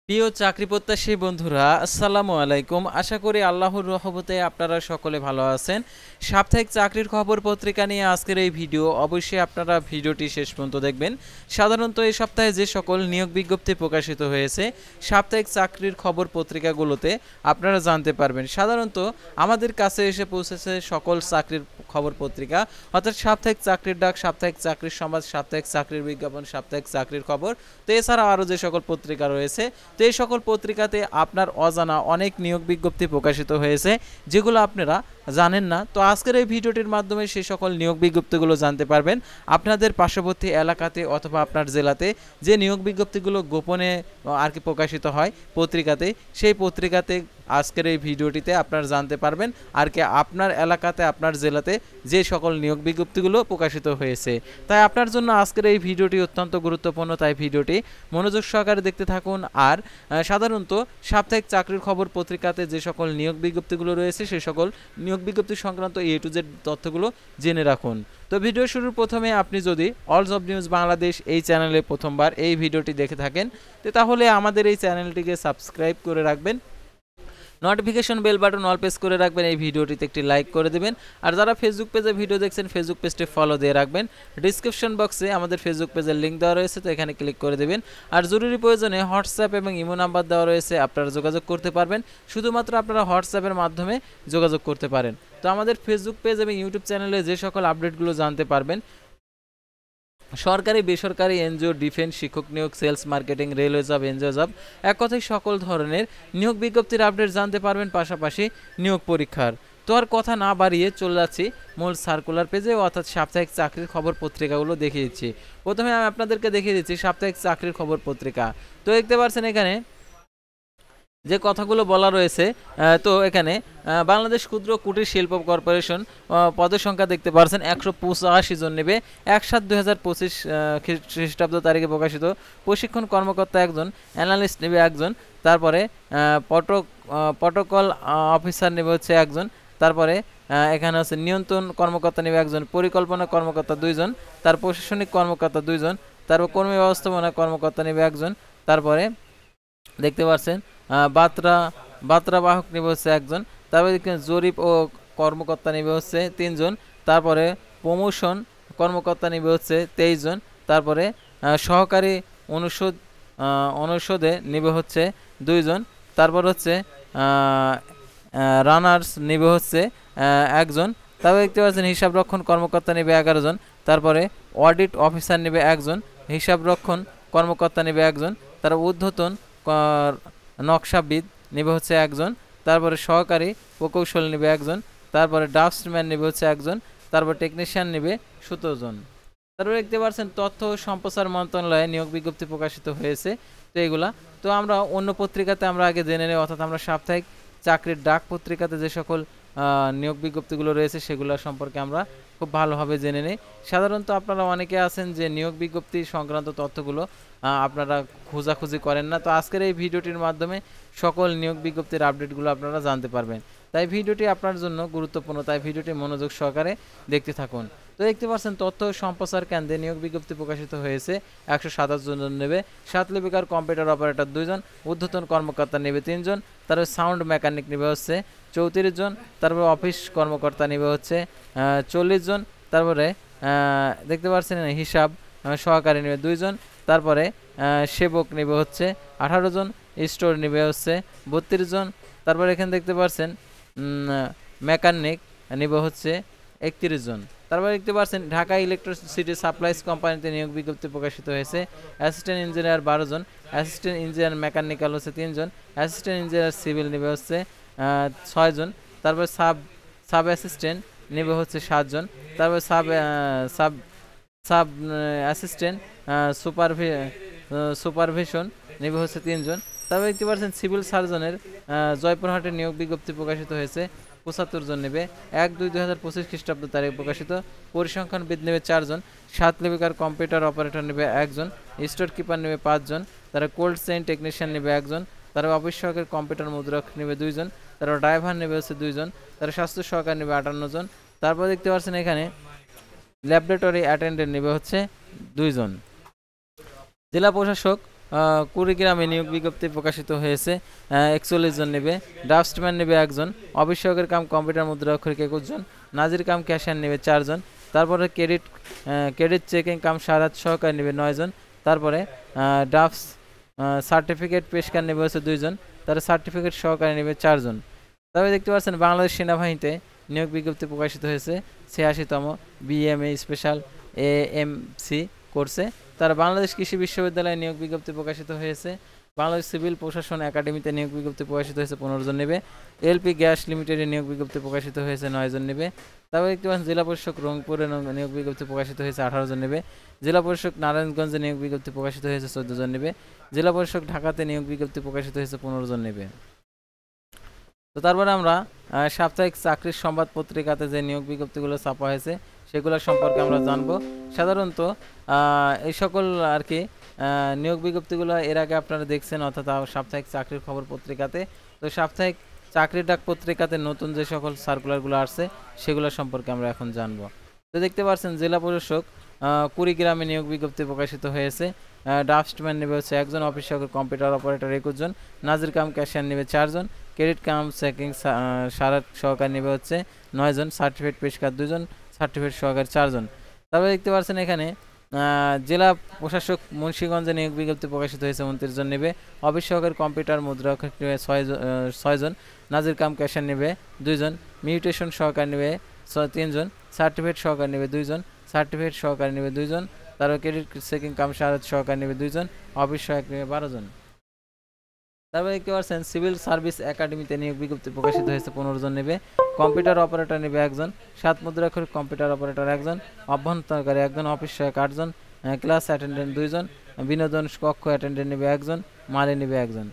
প্রিয় চাকরি প্রত্যাশী বন্ধুরা, আসসালামু আলাইকুম। আশা করি আল্লাহর রহমতে আপনারা সকলে ভালো আছেন। সাপ্তাহিক চাকরির খবর পত্রিকা নিয়ে আজকের এই ভিডিও, অবশ্যই আপনারা ভিডিওটি শেষ পর্যন্ত দেখবেন। সাধারণত এই সপ্তাহে যে সকল নিয়োগ বিজ্ঞপ্তি প্রকাশিত হয়েছে সাপ্তাহিক চাকরির খবর পত্রিকাগুলোতে আপনারা জানতে পারবেন। সাধারণত আমাদের কাছে এসে পৌঁছেছে সকল চাকরির খবর পত্রিকা, অর্থাৎ সাপ্তাহিক চাকরির ডাক, সাপ্তাহিক চাকরির সমাজ, সাপ্তাহিক চাকরির বিজ্ঞাপন, সাপ্তাহিক চাকরির খবর। তো এছাড়াও আরও যে সকল পত্রিকা রয়েছে, তো এই সকল পত্রিকাতে আপনার অজানা অনেক নিয়োগ বিজ্ঞপ্তি প্রকাশিত হয়েছে যেগুলো আপনারা জানেন না। তো আজকের এই ভিডিওটির মাধ্যমে সেই সকল নিয়োগ বিজ্ঞপ্তিগুলো জানতে পারবেন। আপনাদের পার্শ্ববর্তী এলাকাতে অথবা আপনার জেলাতে যে নিয়োগ বিজ্ঞপ্তিগুলো গোপনে আর কি প্রকাশিত হয় পত্রিকাতে, সেই পত্রিকাতে আজকের এই ভিডিওটিতে আপনারা জানতে পারবেন আর কি আপনার এলাকাতে আপনার জেলাতে যে সকল নিয়োগ বিজ্ঞপ্তিগুলো প্রকাশিত হয়েছে। তাই আপনার জন্য আজকের এই ভিডিওটি অত্যন্ত গুরুত্বপূর্ণ, তাই ভিডিওটি মনোযোগ সহকারে দেখতে থাকুন। আর সাধারণত সাপ্তাহিক চাকরির খবর পত্রিকাতে যে সকল নিয়োগ বিজ্ঞপ্তিগুলো রয়েছে সেই সকল নিয়োগ বিজ্ঞপ্তি সংক্রান্ত A to Z তথ্যগুলো জেনে রাখুন। তো ভিডিও শুরুর প্রথমে আপনি যদি অল জব নিউজ বাংলাদেশ এই চ্যানেলে প্রথমবার এই ভিডিওটি দেখে থাকেন তাহলে আমাদের এই চ্যানেলটিকে সাবস্ক্রাইব করে রাখবেন, notification bell button all press করে রাখবেন, এই ভিডিওটিতে একটি লাইক করে দেবেন। আর যারা ফেসবুক পেজে ভিডিও দেখছেন ফেসবুক পেজটি ফলো দিয়ে রাখবেন। ডিসক্রিপশন বক্সে আমাদের ফেসবুক পেজের লিঙ্ক দেওয়া রয়েছে, তো এখানে ক্লিক করে দেবেন। আর জরুরি প্রয়োজনে হোয়াটসঅ্যাপ এবং ইমো নাম্বার দেওয়া রয়েছে, আপনারা যোগাযোগ করতে পারবেন। শুধুমাত্র আপনারা হোয়াটসঅ্যাপের মাধ্যমে যোগাযোগ করতে পারেন। তো আমাদের ফেসবুক পেজ এবং ইউটিউব চ্যানেলে যে সকল আপডেটগুলো জানতে পারবেন, সরকারি বেসরকারি এনজিও, ডিফেন্স, শিক্ষক নিয়োগ, sales, marketing, railway job, NGO job, এক কথায় সকল ধরনের নিয়োগ বিজ্ঞপ্তির আপডেট জানতে পারবেন, পাশাপাশি নিয়োগ পরীক্ষার। তো আর কথা না বাড়িয়ে চলে যাচ্ছি মূল সার্কুলার পেজে, অর্থাৎ সাপ্তাহিক চাকরির খবর পত্রিকাগুলো দেখিয়ে দিচ্ছি। প্রথমে আমি আপনাদেরকে দেখিয়ে দিচ্ছি সাপ্তাহিক চাকরির খবর পত্রিকা। তো দেখতে পাচ্ছেন এখানে যে কথাগুলো বলা রয়েছে। তো এখানে বাংলাদেশ ক্ষুদ্র কুটির শিল্প কর্পোরেশন পদের সংখ্যা দেখতে পাচ্ছেন 185 জন নেবে। 1/7/2025 খ্রিস্টাব্দ তারিখে প্রকাশিত। প্রশিক্ষণ কর্মকর্তা একজন, অ্যানালিস্ট নেবে একজন, তারপরে প্রটোকল অফিসার নেবে হচ্ছে একজন, তারপরে এখানে হচ্ছে নিয়ন্ত্রণ কর্মকর্তা নেবে একজন, পরিকল্পনা কর্মকর্তা 2 জন, তার প্রশাসনিক কর্মকর্তা 2 জন, তারপর কর্মী ব্যবস্থাপনা কর্মকর্তা নেবে একজন, তারপরে দেখতে পাচ্ছেন বাত্রা বাহক নেবে হচ্ছে একজন, তারপরে জরিপ ও কর্মকর্তা নেবে হচ্ছে 3 জন, তারপরে প্রমোশন কর্মকর্তা নেবে হচ্ছে 23 জন, তারপরে সহকারী অনুষদে নেবে হচ্ছে 2 জন, তারপর হচ্ছে রানার্স নেবে হচ্ছে একজন, তারপরে দেখতে পাচ্ছেন হিসাব রক্ষণ কর্মকর্তা নেবে 11 জন, তারপরে অডিট অফিসার নেবে একজন, হিসাব রক্ষণ কর্মকর্তা নেবে একজন, তার ঊর্ধ্বতন নকশাবিদ নেবে হচ্ছে একজন, তারপরে সহকারী প্রকৌশল নেবে একজন, তারপরে ড্রাফটসম্যান নেবে হচ্ছে একজন, তারপর টেকনিশিয়ান নেবে 17 জন। তারপরে দেখতে পাচ্ছেন তথ্য ও সম্প্রচার মন্ত্রণালয়ে নিয়োগ বিজ্ঞপ্তি প্রকাশিত হয়েছে। তো এগুলা তো আমরা অন্য পত্রিকাতে আমরা আগে জেনে নেই, অর্থাৎ আমরা সাপ্তাহিক চাকরির ডাক পত্রিকাতে যে সকল নিয়োগ বিজ্ঞপ্তিগুলো রয়েছে সেগুলো সম্পর্কে আমরা খুব ভালোভাবে জেনে নিই। সাধারণত আপনারা অনেকে আছেন যে নিয়োগ বিজ্ঞপ্তি সংক্রান্ত তথ্যগুলো আপনারা খোঁজাখুঁজি করেন না। তো আজকের এই ভিডিওটির মাধ্যমে সকল নিয়োগ বিজ্ঞপ্তির আপডেটগুলো আপনারা জানতে পারবেন। তাই ভিডিওটি আপনার জন্য গুরুত্বপূর্ণ, তাই ভিডিওটি মনোযোগ সহকারে দেখতে থাকুন। তো দেখতে পাচ্ছেন তথ্য সম্প্রচার কেন্দ্রে নিয়োগ বিজ্ঞপ্তি প্রকাশিত হয়েছে। 127 জন নেবে। 7 লিপিকার কম্পিউটার অপারেটর 2 জন, ঊর্ধ্বতন কর্মকর্তা নেবে 3 জন, তারপর সাউন্ড মেকানিক নেবে হচ্ছে 34 জন, তারপর অফিস কর্মকর্তা নেবে হচ্ছে 40 জন, তারপরে দেখতে পাচ্ছেন হিসাব সহকারী নেবে 2 জন, তারপরে সেবক নেবে হচ্ছে 18 জন, স্টোর নেবে হচ্ছে 32 জন, তারপরে এখানে দেখতে পাচ্ছেন মেকানিক নেবে হচ্ছে 31 জন। তারপরে দেখতে পাচ্ছেন ঢাকা ইলেকট্রিসিটি সাপ্লাইজ কোম্পানিতে নিয়োগ বিজ্ঞপ্তি প্রকাশিত হয়েছে। অ্যাসিস্ট্যান্ট ইঞ্জিনিয়ার 12 জন, অ্যাসিস্ট্যান্ট ইঞ্জিনিয়ার মেকানিক্যাল হচ্ছে 3 জন, অ্যাসিস্ট্যান্ট ইঞ্জিনিয়ার সিভিল নেবে হচ্ছে 6 জন, তারপরে সাব অ্যাসিস্ট্যান্ট নেবে হচ্ছে 7 জন, তারপরে সাব অ্যাসিস্ট্যান্ট সুপারভিশন নেবে হচ্ছে 3 জন। তারপরে দেখতে পাচ্ছেন সিভিল সার্জনের জয়পুরহাটে নিয়োগ বিজ্ঞপ্তি প্রকাশিত হয়েছে। 75 জন নেবে। 1/2/2025 খ্রিস্টাব্দ তারিখে প্রকাশিত। পরিসংখ্যানবিদ নেবে 4 জন, 7 লিপিকার কম্পিউটার অপারেটর নেবে 1 জন, স্টোর কিপার নেবে 5 জন, তারা কোল্ড চেইন টেকনিশিয়ান নেবে 1 জন, তারা অফিস সহকারী কম্পিউটার মুদ্রক নেবে 2 জন, তারা ড্রাইভার নেবে হচ্ছে 2 জন, তারা স্বাস্থ্য সহকারী নেবে 58 জন। তারপর দেখতে পাচ্ছেন এখানে ল্যাবরেটরি অ্যাটেন্ডেন্ট নেবে হচ্ছে 2 জন। জেলা প্রশাসক কুড়িগ্রামে নিয়োগ বিজ্ঞপ্তি প্রকাশিত হয়েছে, ৪১ জন নেবে। ড্রাফটসম্যান নেবে একজন, অফিস সহকারী কাম কম্পিউটার মুদ্রাক্ষরিক ২১ জন, নাজির কাম ক্যাশিয়ার নেবে ৪ জন। তারপরে ক্রেডিট চেকিং কাম সারাত সহকারী নেবে ৯ জন। তারপরে ড্রাফটস সার্টিফিকেট পেশকার নেবে হচ্ছে ২ জন। তার সার্টিফিকেট সহকারী নেবে ৪ জন। তবে দেখতে পাচ্ছেন বাংলাদেশ সেনাবাহিনীতে নিয়োগ বিজ্ঞপ্তি প্রকাশিত হয়েছে ৮৬তম বিএমএ স্পেশাল এএমসি কোর্সে। তার বাংলাদেশ কৃষি বিশ্ববিদ্যালয়ে নিয়োগ বিজ্ঞপ্তি প্রকাশিত হয়েছে। বাংলাদেশ সিভিল প্রশাসন একাডেমিতে নিয়োগ বিজ্ঞপ্তি প্রকাশিত হয়েছে ১৫ জন নেবে। এলপি গ্যাস লিমিটেডে নিয়োগ বিজ্ঞপ্তি প্রকাশিত হয়েছে ৯ জন নেবে। তারপরে দেখতে পাচ্ছেন জেলা পরিষদ রংপুরে নিয়োগ বিজ্ঞপ্তি প্রকাশিত হয়েছে ১৮ জন নেবে। জেলা পরিষদ নারায়ণগঞ্জে নিয়োগ বিজ্ঞপ্তি প্রকাশিত হয়েছে ১৪ জন নেবে। জেলা পরিষদ ঢাকাতে নিয়োগ বিজ্ঞপ্তি প্রকাশিত হয়েছে ১৫ জন নেবে। তো তারপরে আমরা সাপ্তাহিক চাকরির সংবাদ পত্রিকাতে যে নিয়োগ বিজ্ঞপ্তিগুলো ছাপা হয়েছে সেগুলো সম্পর্কে আমরা জানবো। সাধারণত এই সকল আর কি নিয়োগ বিজ্ঞপ্তিগুলো এর আগে আপনারা দেখছেন, অর্থাৎ সাপ্তাহিক চাকরির খবর পত্রিকাতে। তো সাপ্তাহিক চাকরির ডাক পত্রিকাতে নতুন যে সকল সার্কুলারগুলো আসছে সেগুলো সম্পর্কে আমরা এখন জানবো। তো দেখতে পাচ্ছেন জেলা প্রশাসক কুড়িগ্রামে নিয়োগ বিজ্ঞপ্তি প্রকাশিত হয়েছে। ড্রাফটসম্যান নেবে হচ্ছে একজন, অফিস সহকারী কম্পিউটার অপারেটর ২১ জন, নাজির কাম ক্যাশিয়ার নেবে ৪ জন, ক্রেডিট কাম চেকিং সারাত সহকারী নেবে হচ্ছে ৯ জন, সার্টিফিকেট পেশকার ২ জন, সার্টিফিকেট সহকারী ৪ জন। তারপরে দেখতে পাচ্ছেন এখানে জেলা প্রশাসক মুন্সিগঞ্জে নিয়োগ বিজ্ঞপ্তি প্রকাশিত হয়েছে ২৯ জন নেবে। অফিস সহকারী কম্পিউটার মুদ্রাক্ষরিক নেবে ৬ জন, নাজির কাম ক্যাশিয়ার নেবে ২ জন, মিউটেশন সহকারী নেবে ৩ জন, সার্টিফিকেট সহকারী নেবে ২ জন, সার্টিফিকেট সহকারী নেবে 2 জন। তারপর ক্রেডিট চেকিং কাম সারাত সহকারী নেবে 2 জন, অফিস সহায়ক নেবে ১২ জন। তারপরে দেখতে পাচ্ছেন সিভিল সার্ভিস একাডেমিতে নিয়োগ বিজ্ঞপ্তি প্রকাশিত হয়েছে ১৫ জন নেবে। কম্পিউটার অপারেটর নেবে একজন, ৭ মুদ্রাক্ষরিক কম্পিউটার অপারেটর একজন, অভ্যন্তরকারী একজন, অফিস সহায়ক ৮ জন, ক্লাস অ্যাটেন্ডেন্ট 2 জন, বিনোদন কক্ষ অ্যাটেন্ডেন্ট নেবে একজন, মালি নেবে একজন।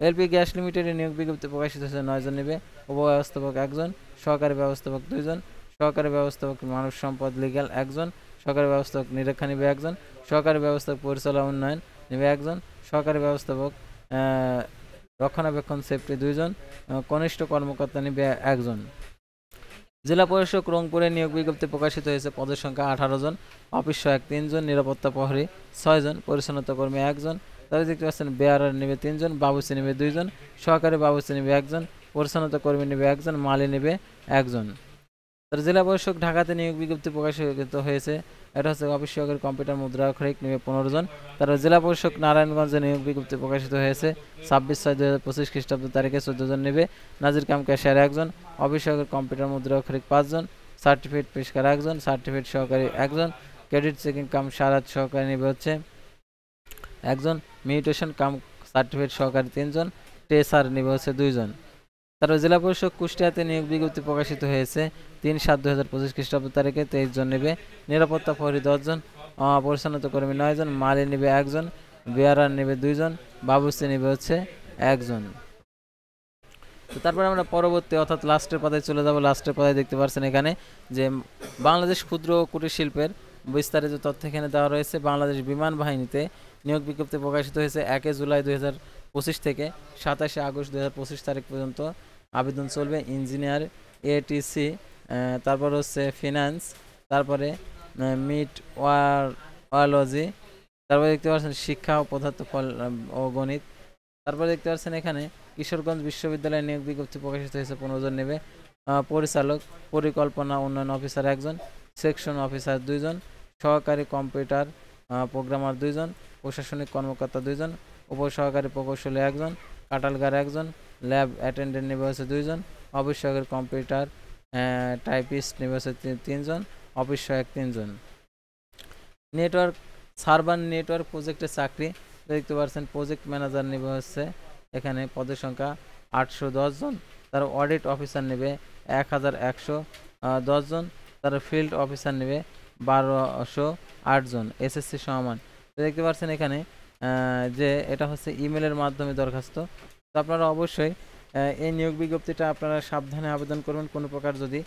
এলপি গ্যাস লিমিটেডে নিয়োগ বিজ্ঞপ্তি প্রকাশিত হয়েছে ৯ জন নেবে। উপব্যবস্থাপক একজন, সহকারী ব্যবস্থাপক 2 জন, সহকারী ব্যবস্থাপক মানব সম্পদ লিগ্যাল একজন, সহকারী ব্যবস্থাপক নিরীক্ষা নেবে একজন, সহকারী ব্যবস্থাপক পরিচালনা উন্নয়ন নেবে একজন, সহকারী ব্যবস্থাপক রক্ষণাবেক্ষণ সেফটি 2 জন, কনিষ্ঠ কর্মকর্তা নেবে একজন। জেলা প্রশাসক রংপুরে নিয়োগ বিজ্ঞপ্তি প্রকাশিত হয়েছে, পদের সংখ্যা ১৮ জন, অফিস সহায়ক 3 জন, নিরাপত্তা প্রহরী 6 জন, পরিচ্ছন্নতা কর্মী 1 জন। তারপরে দেখতে পাচ্ছেন বেয়ারার নেবে 3 জন, বাবুসি নেবে 2 জন, সহকারী বাবুসি নেবে 1 জন, পরিচ্ছন্নতা কর্মী নেবে 1 জন, মালি নেবে 1 জন। তার জেলা প্রশাসক ঢাকাতে নিয়োগ বিজ্ঞপ্তি প্রকাশিত হয়েছে, এটা হচ্ছে অফিস সহকারী কম্পিউটার মুদ্রাক্ষরিক নেবে 15 জন। তার জেলা প্রশাসক নারায়ণগঞ্জে নিয়োগ বিজ্ঞপ্তি প্রকাশিত হয়েছে 26/6/2025 খ্রিস্টাব্দ তারিখে 14 জন নেবে। নাজির কাম ক্যাশিয়ার 1 জন, অফিস সহকারী কম্পিউটার মুদ্রাক্ষরিক 5 জন, সার্টিফিকেট পেশকার 1 জন, সার্টিফিকেট সহকারী 1 জন, ক্রেডিট চেকিং কাম সারাত সহকারী নেবে হচ্ছে 1 জন, মিউটেশন কাম সার্টিফিকেট সহকারী 3 জন, টেসার নেবে হচ্ছে 2 জন। তারপর জেলা প্রশাসক কুষ্টিয়াতে নিয়োগ বিজ্ঞপ্তি প্রকাশিত হয়েছে 3/7/2025 খ্রিস্টাব্দ তারিখে 23 জন নেবে। নিরাপত্তা প্রহরী 10 জন, পরিচ্ছন্নতা কর্মী 9 জন, মালি নেবে 1 জন, বেয়ারার নেবে 2 জন, বাবুসি নেবে হচ্ছে 1 জন। তো তারপর আমরা পরবর্তী অর্থাৎ লাস্টের পাতায় চলে যাব। লাস্টের পাতায় দেখতে পাচ্ছেন এখানে যে বাংলাদেশ ক্ষুদ্র ও কুটির শিল্পের বিস্তারিত তথ্য এখানে দেওয়া রয়েছে। বাংলাদেশ বিমান বাহিনীতে নিয়োগ বিজ্ঞপ্তি প্রকাশিত হয়েছে 1 জুলাই 2025 থেকে 27 আগস্ট 2025 তারিখ পর্যন্ত আবেদন চলবে। ইঞ্জিনিয়ার, এটিসি, তারপর হচ্ছে ফিনান্স, তারপরে মিটওয়ারোলজি, তারপরে দেখতে পাচ্ছেন শিক্ষা ও পদার্থ ও গণিত। তারপরে দেখতে পাচ্ছেন এখানে কিশোরগঞ্জ বিশ্ববিদ্যালয়ে নিয়োগ বিজ্ঞপ্তি প্রকাশিত হয়েছে 15 জন নেবে। পরিচালক, পরিকল্পনা উন্নয়ন অফিসার 1 জন, সেকশন অফিসার 2 জন, সহকারী কম্পিউটার প্রোগ্রামার 2 জন, প্রশাসনিক কর্মকর্তা 2 জন, উপসহকারী প্রকৌশলী 1 জন, কাটালগার 1 জন, ল্যাব অ্যাটেন্ডেন্ট নেবে হচ্ছে 2 জন, অফিস সহকারী কম্পিউটার টাইপিস্ট নেবে হচ্ছে 3 জন, অফিস সহায়ক 3 জন। নেটওয়ার্ক সার্ভার নেটওয়ার্ক প্রজেক্টের চাকরি দেখতে পাচ্ছেন, প্রজেক্ট ম্যানেজার নেবে হচ্ছে এখানে পদের সংখ্যা 810 জন। তার অডিট অফিসার নেবে 1110 জন। তার ফিল্ড অফিসার নেবে 1208 জন, এসএসসি সমান। দেখতে পাচ্ছেন এখানে যে এটা হচ্ছে ইমেলের মাধ্যমে দরখাস্ত। তো আপনারা অবশ্যই এই নিয়োগ বিজ্ঞপ্তিটা আপনারা সাবধানে আবেদন করবেন। কোনো প্রকার যদি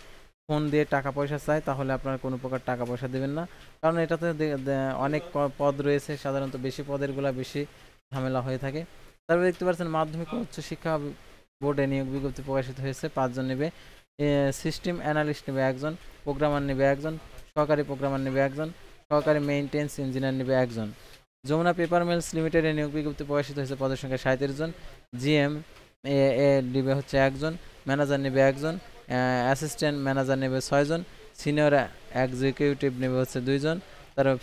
ফোন দিয়ে টাকা পয়সা চায় তাহলে আপনারা কোনো প্রকার টাকা পয়সা দেবেন না, কারণ এটাতে অনেক পদ রয়েছে, সাধারণত বেশি পদেরগুলা বেশি ঝামেলা হয়ে থাকে। তারপরে দেখতে পাচ্ছেন মাধ্যমিক ও উচ্চ শিক্ষা বোর্ডে নিয়োগ বিজ্ঞপ্তি প্রকাশিত হয়েছে, 5 জন নেবে। সিস্টেম অ্যানালিস্ট নেবে 1 জন, প্রোগ্রামার নেবে 1 জন, সহকারী প্রোগ্রামার নেবে 1 জন, সহকারী মেইনটেন্স ইঞ্জিনিয়ার নেবে 1 জন। যমুনা পেপার মিলস লিমিটেডে নিয়োগ বিজ্ঞপ্তি প্রকাশিত হয়েছে, পদের সংখ্যা 37 জন। জিএম এ নেবে হচ্ছে 1 জন, ম্যানেজার নেবে 1 জন, অ্যাসিস্ট্যান্ট ম্যানেজার নেবে 6 জন, সিনিয়র এক্সিকিউটিভ নেবে হচ্ছে 2 জন, তারপর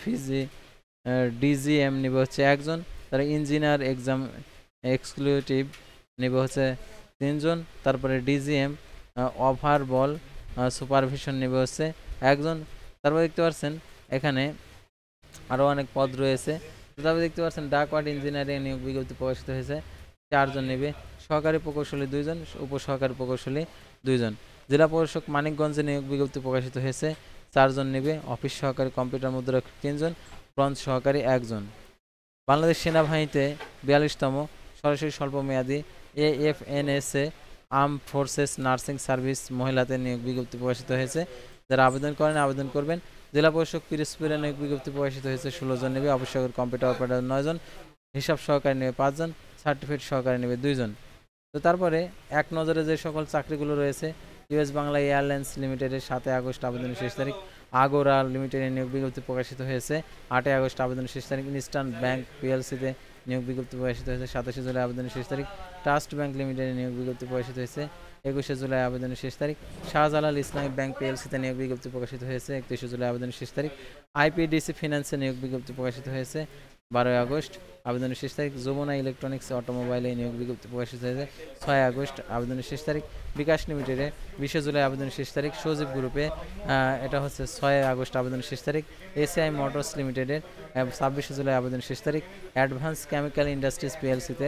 ডিজিএম নেবে হচ্ছে 1 জন, তারপরে ইঞ্জিনিয়ার এক্সাম এক্সিকিউটিভ নেবে হচ্ছে 3 জন, তারপরে ডিজিএম ওভারঅল সুপারভিশন নেবে হচ্ছে 1 জন। তারপর দেখতে পাচ্ছেন এখানে আরও অনেক পদ রয়েছে। তারপরে দেখতে পাচ্ছেন ডাকওয়ার্ড ইঞ্জিনিয়ারিং নিয়োগ বিজ্ঞপ্তি প্রকাশিত হয়েছে, 4 জন নেবে, সহকারী প্রকৌশলী 2 জন, উপসহকারী প্রকৌশলী 2 জন। জেলা প্রশাসক মানিকগঞ্জে নিয়োগ বিজ্ঞপ্তি প্রকাশিত হয়েছে, 4 জন নেবে, অফিস সহকারী কম্পিউটার মুদ্রক 3 জন, ব্রঞ্জ সহকারী 1 জন। বাংলাদেশ সেনাবাহিনীতে 42তম সরাসরি স্বল্পমেয়াদী এএফএনএসএ আর্ম ফোর্সেস নার্সিং সার্ভিস মহিলাদের নিয়োগ বিজ্ঞপ্তি প্রকাশিত হয়েছে। যারা আবেদন করেন আবেদন করবেন। জেলা প্রশাসক পিরোজপুরে নিয়োগ বিজ্ঞপ্তি প্রকাশিত হয়েছে, 16 জন নেবে, অবশ্যই কম্পিউটার অপারেটর 9 জন, হিসাব সহকারী নেবে 5 জন, সার্টিফিকেট সহকারী নেবে 2 জন। তো তারপরে এক নজরে যে সকল চাকরিগুলো রয়েছে, ইউএস বাংলা এয়ারলাইন্স লিমিটেডের 7 আগস্ট আবেদনের শেষ তারিখ, আগোরা লিমিটেডের নিয়োগ বিজ্ঞপ্তি প্রকাশিত হয়েছে, 8 আগস্ট আবেদনের শেষ তারিখ, ইস্টার্ন ব্যাংক পিএলসিতে নিয়োগ বিজ্ঞপ্তি প্রকাশিত হয়েছে, 27 জুলাই আবেদনের শেষ তারিখ, ট্রাস্ট ব্যাংক লিমিটেডের নিয়োগ বিজ্ঞপ্তি প্রকাশিত হয়েছে, 21 জুলাই আবেদনের শেষ তারিখ, শাহজালাল ইসলামিক ব্যাংক পিএলসিতে নিয়োগ বিজ্ঞপ্তি প্রকাশিত হয়েছে, 31 জুলাই আবেদনের শেষ তারিখ, আইপিডিসি ফিন্যান্সে নিয়োগ বিজ্ঞপ্তি প্রকাশিত হয়েছে, 12 আগস্ট আবেদনের শেষ তারিখ, যমুনা ইলেকট্রনিক্স অটোমোবাইলে নিয়োগ বিজ্ঞপ্তি প্রকাশিত হয়েছে, 6 আগস্ট আবেদনের শেষ তারিখ, বিকাশ লিমিটেডে 20 জুলাই আবেদনের শেষ তারিখ, সজীব গ্রুপে এটা হচ্ছে 6 আগস্ট আবেদনের শেষ তারিখ, এসিআই মোটরস লিমিটেডের 26 জুলাই আবেদনের শেষ তারিখ, অ্যাডভান্স কেমিক্যাল ইন্ডাস্ট্রিজ পিএলসিতে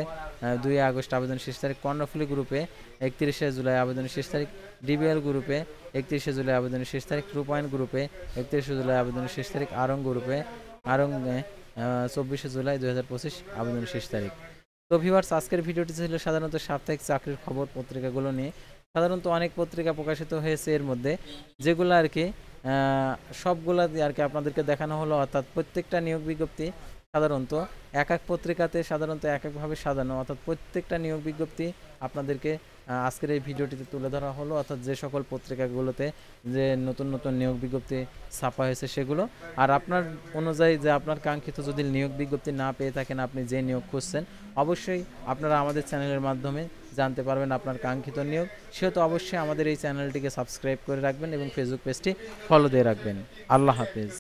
2 আগস্ট আবেদনের শেষ তারিখ, কর্ণফুলী গ্রুপে 31 জুলাই আবেদনের শেষ তারিখ, ডিবিএল গ্রুপে 31 জুলাই আবেদনের শেষ তারিখ, রূপায়ণ গ্রুপে 31 জুলাই আবেদনের শেষ তারিখ, আরং গ্রুপে 24 জুলাই 2025 আবেদনের শেষ তারিখ। তো ভিউয়ার্স, আজকের ভিডিওটি ছিল সাধারণত সাপ্তাহিক চাকরির খবর পত্রিকাগুলো নিয়ে। সাধারণত অনেক পত্রিকা প্রকাশিত হয়েছে, এর মধ্যে যেগুলো আর কি সবগুলা আর কি আপনাদেরকে দেখানো হলো, অর্থাৎ প্রত্যেকটা নিয়োগ বিজ্ঞপ্তি সাধারণত এক এক পত্রিকাতে সাধারণত এক একভাবে সাজানো, অর্থাৎ প্রত্যেকটা নিয়োগ বিজ্ঞপ্তি আপনাদেরকে আজকের এই ভিডিওটিতে তুলে ধরা হলো, অর্থাৎ যে সকল পত্রিকাগুলোতে যে নতুন নতুন নিয়োগ বিজ্ঞপ্তি ছাপা হয়েছে সেগুলো। আর আপনার অনুযায়ী যে আপনার কাঙ্ক্ষিত যদি নিয়োগ বিজ্ঞপ্তি না পেয়ে থাকেন, আপনি যে নিয়োগ খুঁজছেন, অবশ্যই আপনারা আমাদের চ্যানেলের মাধ্যমে জানতে পারবেন আপনার কাঙ্ক্ষিত নিয়োগ। সেহেতু অবশ্যই আমাদের এই চ্যানেলটিকে সাবস্ক্রাইব করে রাখবেন এবং ফেসবুক পেজটি ফলো দিয়ে রাখবেন। আল্লাহ হাফেজ।